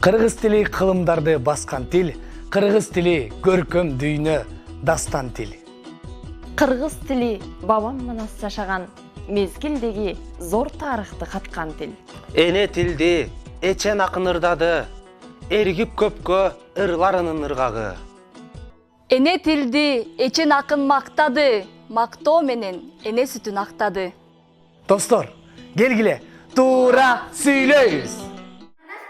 Кыргыз тили кылымдарды баскан тил, кыргыз тили көркөм дүйнө, дастан тил. Кыргыз тили бабам манас жашаган мезгилдеги зор тарыхты каткан тил. Эне тилди эчен акын ырдады, эргип көпкө ырларынын ыргагы. Эне тилди эчен акын мактады, мактоо менен эне сүтүн актады. Достор, келгиле, туура сүйлөйбүз.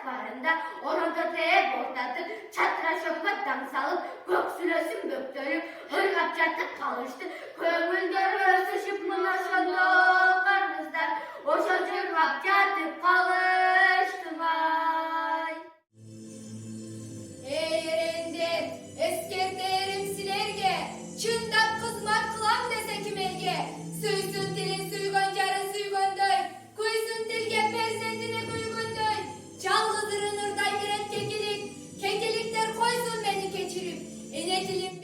Барында оронто тээп ортатып, чатрашокко таң салып, көк сүлөсүн бөктөрүп, ыргап жатып калышты. Көңүлдөрү өсүшүп мына ошондо кыргыздар, ошо жырлап жатып калыштымай. Эй эрендер, эскертерим силерге, чындап кызмат кылам десе ким элге? Сүйсүн тилин сүйгөн жарын сүйгөндөй, куйсун тилге перзентини күйгөндөй. Жалгыз ырын ырдай берет кекилик, кекиликтер койсун мени кечирип. Эне тилим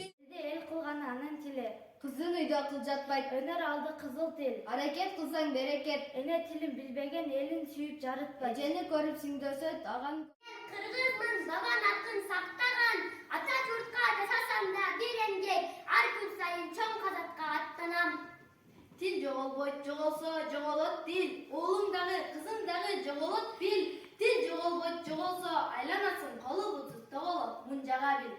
Эл кылган анын тили, кыздын үйдө кыл жатпайт, өнөр алды кызыл тил. Аракет кылсаң берекет, эне тилин билбеген элин сүйүп жарытпайт. Эжени көрүп сиңдөсө таган Кыргызмын бабан акын сактаган, ата журтка жашасам да бир эмгек, ар күн сайын чоң казатка аттанам. тил жоголбойт, жоголсо жоголот тил. Уулуң дагы, кызың дагы жоголот бил. Тил жоголбойт, жоголсо айланасың колу бутсуз тоголоп мунжага бил.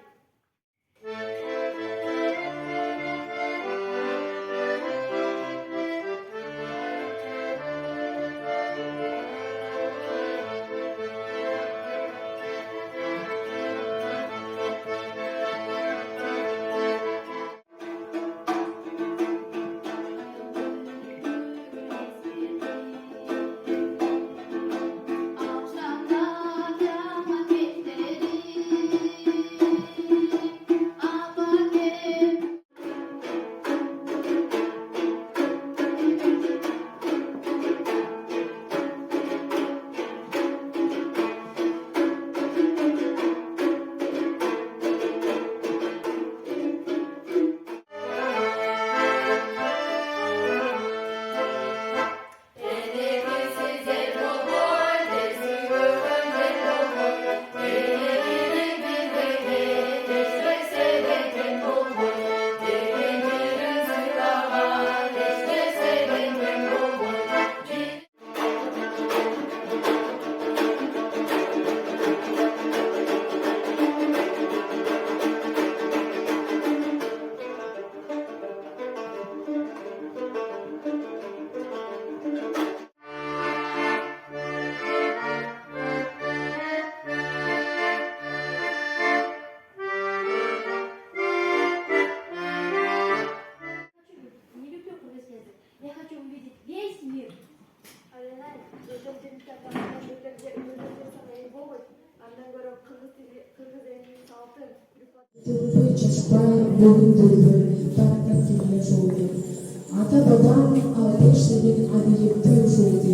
Я хочу увидеть весь мир. Ата бабам алкеш деген адилетти ушулду.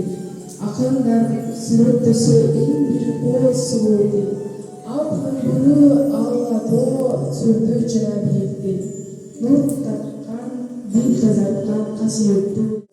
Акындар сүрөттөсө эң бир ой сууйду. Ал күндү Аллато сүрдү жана биекти. Нур тарткан, дин казаткан касиеттүү